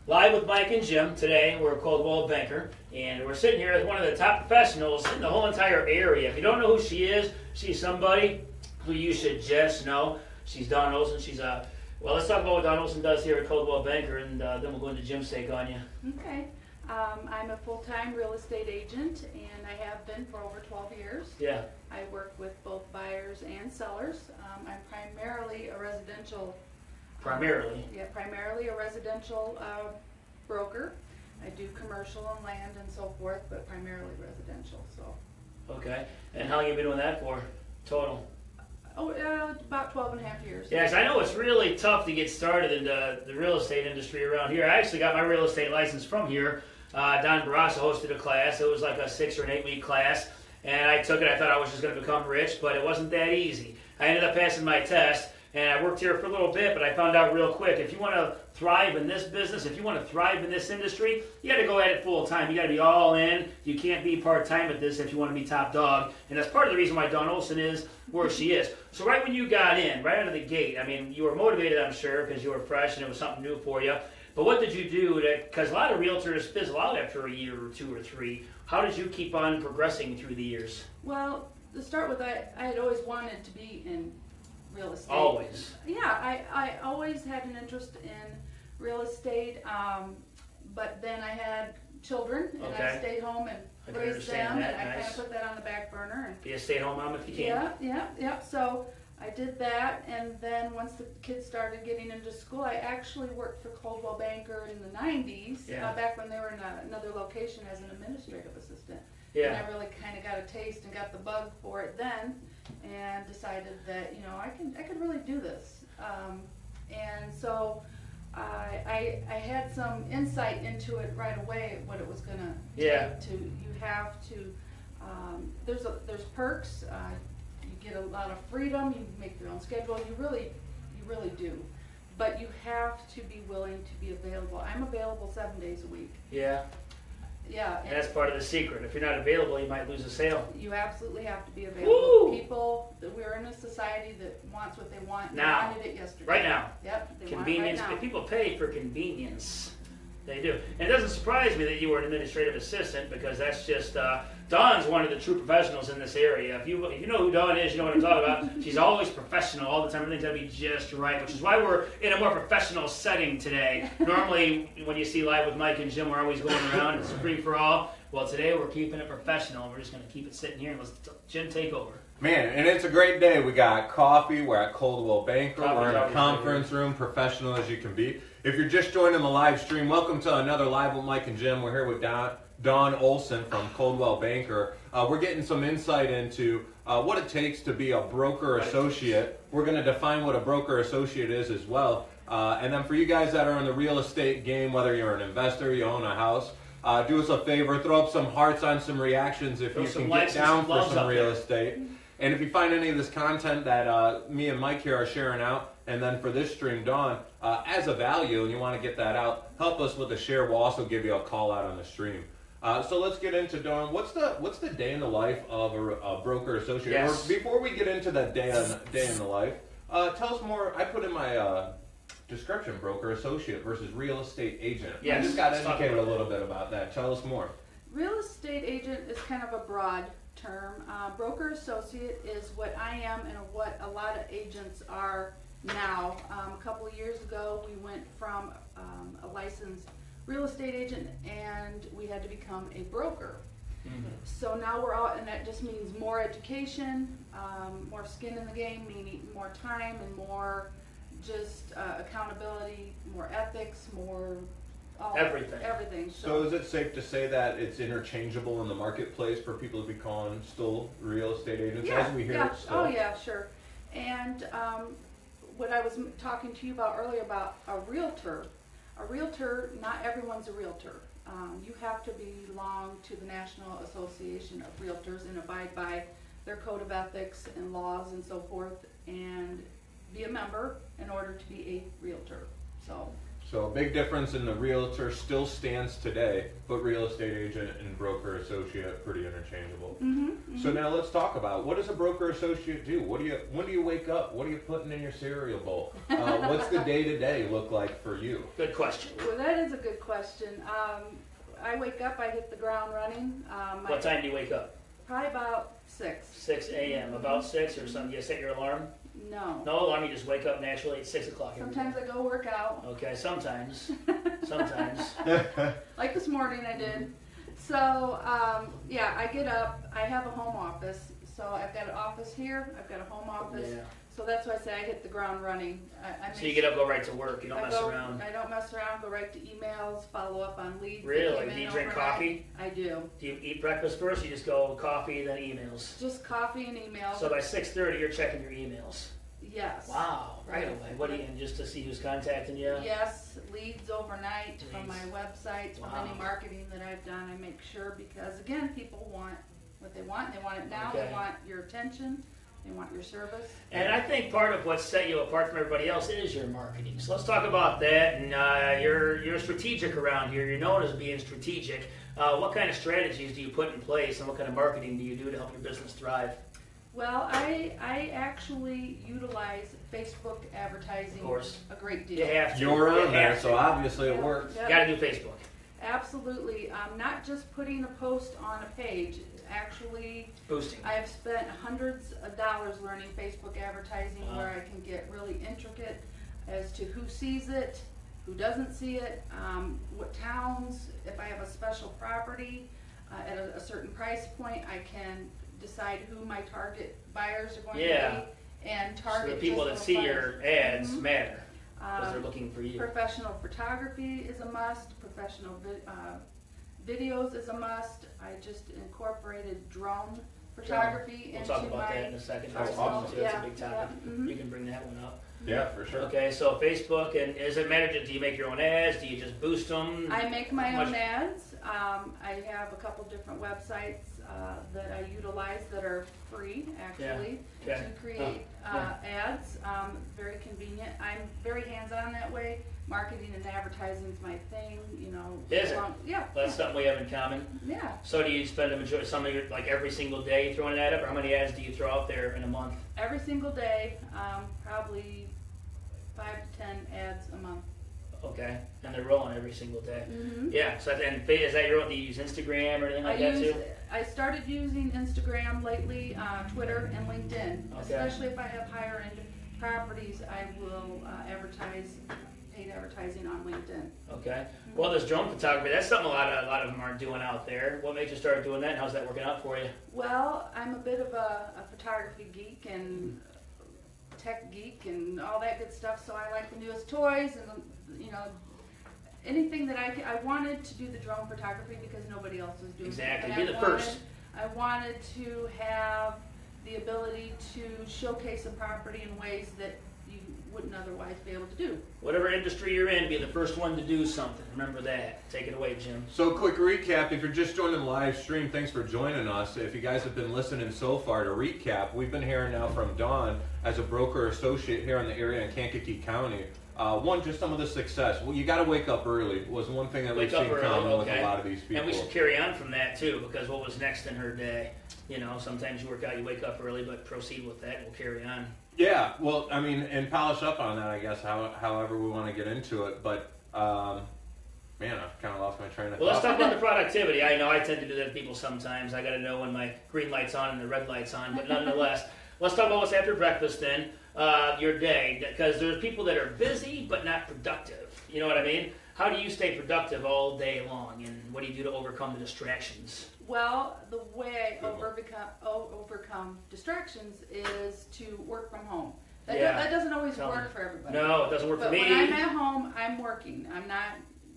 Live with Mike and Jim today. We're a Coldwell banker, and we're sitting here with one of the top professionals in the whole entire area. If you don't know who she is, she's somebody who you should just know. She's Dawn Olson. She's a well. Let's talk about what Dawn Olson does here at Coldwell Banker, and then we'll go into Jim's take on you. Okay. I'm a full-time real estate agent, and I have been for over 12 years. Yeah. I work with both buyers and sellers. I'm primarily a residential. Primarily. Primarily a residential broker. I do commercial and land and so forth, but primarily residential. So. Okay. And how long have you been doing that for total? About 12 and a half years. Yeah, 'cause I know it's really tough to get started in the real estate industry around here. I actually got my real estate license from here. Don Barassa hosted a class. It was like a 6 or an 8 week class, and I took it. I thought I was just going to become rich, but it wasn't that easy. I ended up passing my test, and I worked here for a little bit, but I found out real quick, if you want to thrive in this business, if you want to thrive in this industry, you got to go at it full time. You got to be all in. You can't be part time at this if you want to be top dog, and that's part of the reason why Dawn Olson is where she is. So right when you got in, right out of the gate, I mean, you were motivated, I'm sure, because you were fresh and it was something new for you. But what did you do? Because a lot of realtors fizzle out after a year or 2 or 3. How did you keep on progressing through the years? Well, to start with, I had always wanted to be in real estate. Always. Yeah, I always had an interest in real estate, but then I had children, and Okay. I stayed home and raised them, and I kind of put that on the back burner. And be a stay-at-home mom if you can. Yeah. So I did that, and then once the kids started getting into school, I actually worked for Coldwell Banker in the 90s, back when they were in another location as an administrative assistant. Yeah. And I really kind of got a taste and got the bug for it then, and decided that I could really do this. And so I had some insight into it right away, what it was gonna take to. You have to. There's perks. You get a lot of freedom. You make your own schedule. You really do. But you have to be willing to be available. I'm available 7 days a week. Yeah. Yeah. And that's part of the secret. If you're not available, you might lose a sale. You absolutely have to be available. Woo! People, we're in a society that wants what they want. Now. They wanted it yesterday. Right now. Yep. They Convenience. Want it right now. People pay for convenience. They do. And it doesn't surprise me that you were an administrative assistant, because that's just, Dawn's one of the true professionals in this area. If you know who Dawn is, you know what I'm talking about. She's always professional all the time. Everything's got to be just right, which is why we're in a more professional setting today. Normally, when you see Live with Mike and Jim, we're always going around. It's free for all. Well, today we're keeping it professional. We're just going to keep it sitting here and let Jim take over. Man, and it's a great day. We got coffee. We're at Coldwell Banker. We're in a conference room, professional as you can be. If you're just joining the live stream, welcome to another Live with Mike and Jim. We're here with Dawn Olson from Coldwell Banker. We're getting some insight into what it takes to be a broker associate. We're going to define what a broker associate is as well. And then for you guys that are in the real estate game, whether you're an investor, you own a house, do us a favor, throw up some hearts on some reactions if you can get down for some real estate. And if you find any of this content that me and Mike here are sharing out, and then for this stream, Dawn, as a value, and you want to get that out, help us with the share. We'll also give you a call out on the stream. So let's get into, Dawn, what's the day in the life of a broker associate? Yes. Or before we get into that day in the life, tell us more. I put in my description, broker associate versus real estate agent. Yes. I just got educated a little bit about that. Tell us more. Real estate agent is kind of a broad term. Broker associate is what I am and what a lot of agents are now. A couple of years ago, we went from a licensed real estate agent, and we had to become a broker. Mm-hmm. So now we're out, and that just means more education, more skin in the game, meaning more time and more just accountability, more ethics, more everything. So is it safe to say that it's interchangeable in the marketplace for people to be calling still real estate agents, as we hear it still? Oh yeah, sure. And what I was talking to you about earlier about a realtor, not everyone's a realtor. You have to belong to the National Association of Realtors and abide by their code of ethics and laws and so forth, and be a member in order to be a realtor. So So a big difference in the realtor still stands today, but real estate agent and broker associate pretty interchangeable. So now let's talk about, what does a broker associate do? When do you wake up? What are you putting in your cereal bowl? What's the day-to-day look like for you? Good question. Well, that is a good question. I wake up, I hit the ground running. What time do you wake up? Probably about 6. 6 a.m. About 6 or something. You set your alarm? No. No alarm. You just wake up naturally at 6 o'clock. Sometimes I go work out. Okay, sometimes. Sometimes. Like this morning I did. So, yeah, I get up. I have a home office. So I've got an office here. I've got a home office. Yeah. So that's why I say I hit the ground running. So you get up, go right to work. You don't mess around. I don't mess around. Go right to emails. Follow up on leads. Really? Do you drink coffee? I do. Do you eat breakfast first? You just go coffee, then emails? Just coffee and emails. So by 6:30, you're checking your emails? Yes. Wow, right away. What do you, just to see who's contacting you? Yes, leads overnight from my Leads. websites, from any marketing that I've done. I make sure, because again, people want what they want. They want it now. Okay. They want your attention. They want your service. And I think part of what set you apart from everybody else is your marketing. So let's talk about that. And you're strategic around here. You're known as being strategic. What kind of strategies do you put in place, and what kind of marketing do you do to help your business thrive? Well, I actually utilize Facebook advertising Of course. a great deal. You have to. You're on there, have so to. obviously it Yep, works. yep. You got to do Facebook. Absolutely. Not just putting a post on a page. Actually, Boosting. I have spent hundreds of dollars learning Facebook advertising, where I can get really intricate as to who sees it, who doesn't see it, what towns. If I have a special property at a certain price point, I can decide who my target buyers are going to be, and target So the people that just see those your buyers. ads matter because they're looking for you. Professional photography is a must. Professional videos is a must. I just incorporated drone photography We'll into talk about my that in a second. Oh, That's awesome. That's a big topic. mhm. You can bring that one up. Yeah, for sure. Okay, so Facebook, and is it matter? Do you make your own ads? Do you just boost them? I make my How own much- ads. I have a couple different websites that I utilize that are free, actually, Okay. to create ads. Very convenient. I'm very hands-on that way. Marketing and advertising is my thing, you know. Is it? Yeah. That's something we have in common. Yeah. So do you spend a majority, some of your, like every single day throwing an ad up, or how many ads do you throw out there in a month? Every single day, probably 5 to 10 ads a month. Okay, and they're rolling every single day. Mm-hmm. Yeah, so and is that your own? Do you use Instagram or anything like that too? I started using Instagram lately, Twitter, and LinkedIn. Okay. Especially if I have higher end properties, I will advertise, paid advertising on LinkedIn. Okay. Well, this drone photography, that's something a lot of them aren't doing out there. What made you start doing that, and how's that working out for you? Well, I'm a bit of a photography geek and tech geek and all that good stuff, so I like the newest toys and, you know, anything that I wanted to do the drone photography because nobody else was doing Exactly. it. Be the first. I wanted to have the ability to showcase a property in ways that you wouldn't otherwise be able to do. Whatever industry you're in, be the first one to do something. Remember that. Take it away, Jim. So quick recap, if you're just joining the live stream, thanks for joining us. If you guys have been listening so far, to recap, we've been hearing now from Dawn as a broker associate here in the area in Kankakee County. One, just some of the success. Well, you got to wake up early was one thing that we've seen common with a lot of these people. And we should carry on from that too, because what was next in her day? You know, sometimes you work out, you wake up early, but proceed with that and we'll carry on. Yeah, well, I mean, and polish up on that, I guess, however we want to get into it. But, man, I've kind of lost my train of thought. Well, let's talk about the productivity. I know I tend to do that to people sometimes. I got to know when my green light's on and the red light's on, but nonetheless, let's talk about what's after breakfast then, your day, because there's people that are busy but not productive. You know what I mean? How do you stay productive all day long, and what do you do to overcome the distractions? Well, the way I overcome distractions is to work from home. That doesn't always work for everybody. No, it doesn't work But for me. when I'm at home, I'm working. I'm not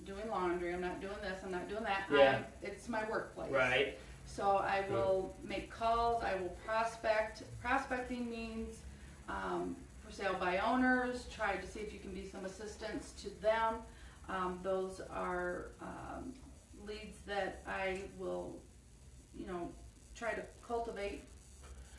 doing laundry. I'm not doing this. I'm not doing that. Yeah. It's my workplace. Right. So I will make calls. I will prospect. Prospecting means for sale by owners. Try to see if you can be some assistance to them. Those are leads that I will, you know, try to cultivate.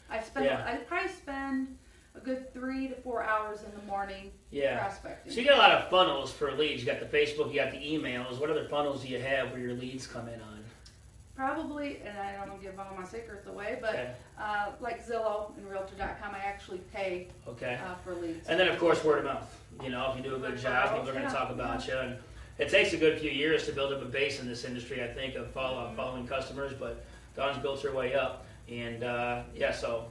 I probably spend a good 3 to 4 hours in the morning prospecting. So you got a lot of funnels for leads. You got the Facebook, you got the emails. What other funnels do you have where your leads come in on? Probably, and I don't want to give all my secrets away, but like Zillow and Realtor.com, I actually pay for leads. And then, of course, word of mouth. You know, if you do a good job, people are going to talk about you. And it takes a good few years to build up a base in this industry, I think, of following customers. But Dawn's built her way up. And, so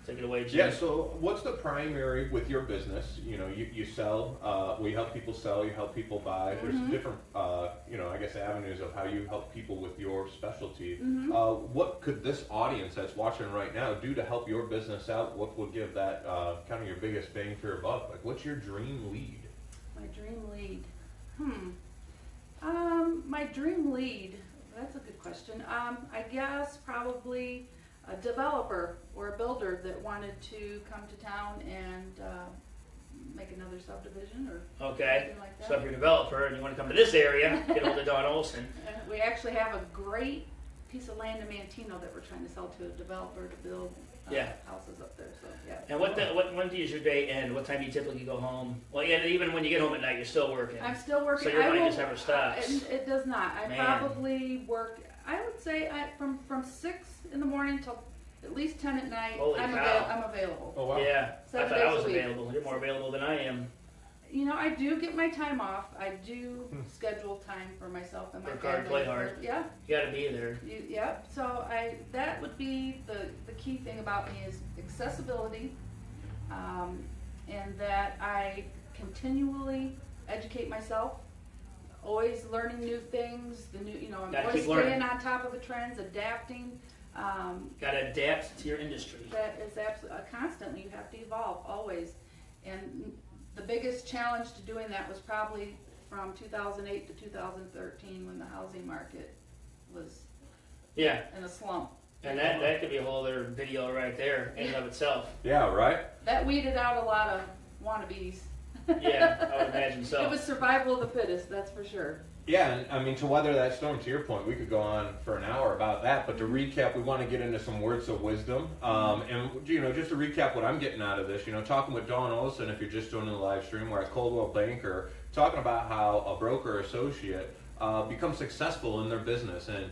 take it away, Jim. Yeah, so what's the primary with your business? You know, you sell, you help people sell, you help people buy. There's different, I guess avenues of how you help people with your specialty. What could this audience that's watching right now do to help your business out? What would give that kind of your biggest bang for your buck? Like, what's your dream lead? My dream lead? My dream lead, that's a good question. I guess probably a developer or a builder that wanted to come to town and make another subdivision or something like that. So if you're a developer and you want to come to this area, get hold of Dawn Olson. We actually have a great piece of land in Mantino that we're trying to sell to a developer to build houses up there. So And when does your day end? What time do you typically go home? Well, even when you get home at night, you're still working. I'm still working. So your money just never stops. It does not. I probably work. I would say from 6 in the morning till at least 10 at night. Holy cow. I'm available. Oh wow. Yeah, I 7 thought days I was a week. available. You're more available than I am. You know, I do get my time off. I do schedule time for myself and my Work family. hard, play hard. Yeah. You got to be there. Yep. So that would be the key thing about me is accessibility, and that I continually educate myself, always learning new things. I'm Gotta always keep learning. staying on top of the trends, adapting. Got to adapt to your industry. That is absolutely constantly. You have to evolve always, and the biggest challenge to doing that was probably from 2008 to 2013 when the housing market was in a slump. And that could be a whole other video right there in and of itself. Yeah, right? That weeded out a lot of wannabes. Yeah, I would imagine so. It was survival of the fittest, that's for sure. Yeah, and I mean, to weather that storm, to your point, we could go on for an hour about that, but to recap, we want to get into some words of wisdom. And, just to recap what I'm getting out of this, talking with Dawn Olson, if you're just joining the live stream, we're at Coldwell Banker, talking about how a broker associate becomes successful in their business. And,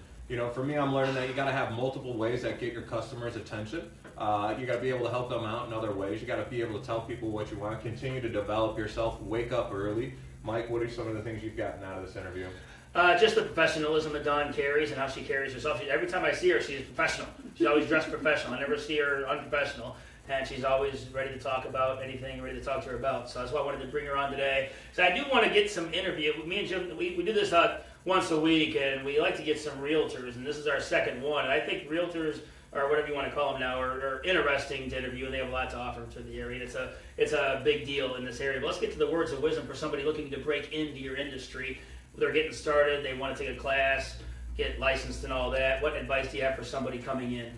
for me, I'm learning that you got to have multiple ways that get your customers' attention. You got to be able to help them out in other ways. You got to be able to tell people what you want, continue to develop yourself, wake up early. Mike, what are some of the things you've gotten out of this interview? Just the professionalism that Dawn carries and how she carries herself. Every time I see her, she's professional. She's always dressed professional. I never see her unprofessional. And she's always ready to talk about anything, ready to talk to her about. So that's why I wanted to bring her on today. So I do want to get some interview. Me and Jim, we do this once a week, and we like to get some realtors. And this is our second one. And I think realtors, or whatever you want to call them now, are interesting to interview, and they have a lot to offer to the area. It's a big deal in this area. But let's get to the words of wisdom for somebody looking to break into your industry. They're getting started, they want to take a class, get licensed and all that. What advice do you have for somebody coming in?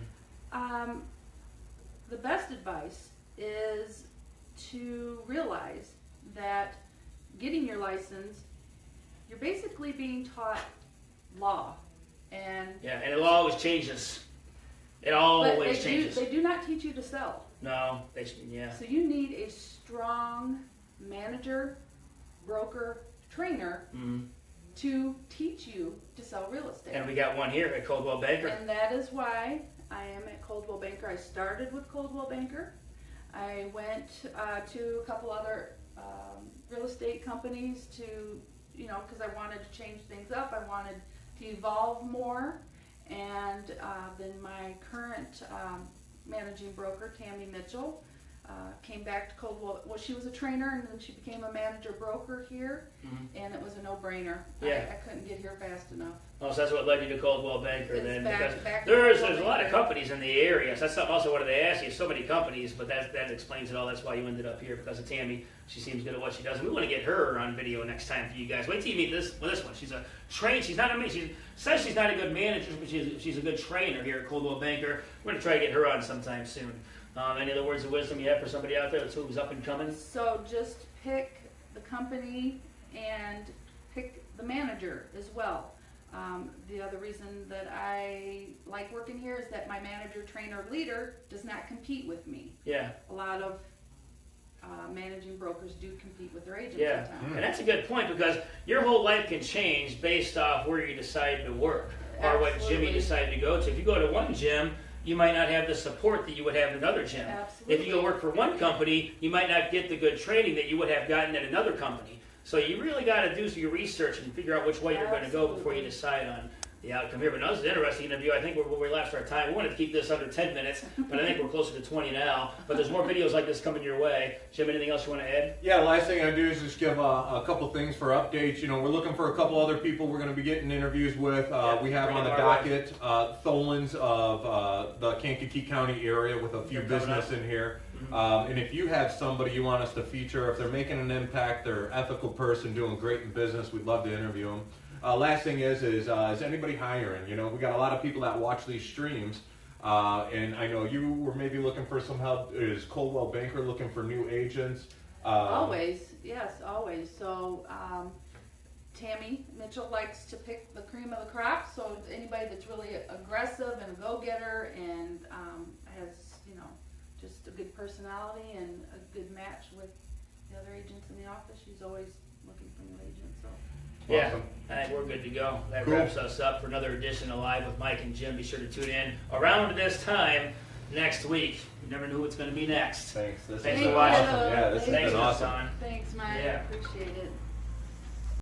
The best advice is to realize that getting your license, you're basically being taught law. And it always changes. It always changes. They do not teach you to sell. No, So you need a strong manager, broker, trainer to teach you to sell real estate. And we got one here at Coldwell Banker. And that is why I am at Coldwell Banker. I started with Coldwell Banker. I went to a couple other real estate companies because I wanted to change things up. I wanted to evolve more. And then my current managing broker, Tammy Mitchell, came back to Coldwell. Well, she was a trainer, and then she became a manager broker here, and it was a no-brainer. Yeah. I couldn't get here fast enough. Oh, so that's what led you to Coldwell Banker then? Back Because there's a lot of companies in the area. So that's something also I wanted to ask you. So many companies, but that explains it all. That's why you ended up here, because of Tammy. She seems good at what she does. And we want to get her on video next time for you guys. Wait till you meet this one. She's a trainer. She's not she says she's not a good manager, but she's a good trainer here at Coldwell Banker. We're going to try to get her on sometime soon. Any other words of wisdom you have for somebody out there that's who's up and coming? So just pick the company and pick the manager as well. The other reason that I like working here is that my manager, trainer, leader does not compete with me. Yeah. A lot of managing brokers do compete with their agents Yeah, in town. and that's a good point because your whole life can change based off where you decide to work or what gym you Absolutely. decide to go to. If you go to one gym, you might not have the support that you would have in another gym. Absolutely. If you go work for one company, you might not get the good training that you would have gotten at another company. So you really got to do your research and figure out which way you're going to go before you decide on the outcome here. But no, this is an interesting interview. I think when we lapsed our time, we wanted to keep this under 10 minutes, but I think we're closer to 20 now. But there's more videos like this coming your way. Jim, anything else you want to add? Yeah, last thing I do is just give a couple things for updates. You know, we're looking for a couple other people we're going to be getting interviews with. We have on the docket Tholins of the Kankakee County area with a few business in here. And if you have somebody you want us to feature, if they're making an impact, they're an ethical person doing great in business, we'd love to interview them. Last thing is anybody hiring? You know, we got a lot of people that watch these streams, and I know you were maybe looking for some help. Is Coldwell Banker looking for new agents? Always, yes, always. So Tammy Mitchell likes to pick the cream of the crop. So anybody that's really aggressive and a go-getter and has, you know, just a good personality and a good match with the other agents in the office, she's always looking for new agents. So. Yeah, Awesome. I think we're good to go. That Cool. wraps us up for another edition of Live with Mike and Jim. Be sure to tune in around this time next week. You never know what's going to be next. Thanks. This Thanks has for been watching. awesome. Yeah, this has Thanks been for awesome. on. Thanks, Mike. Yeah. Appreciate it.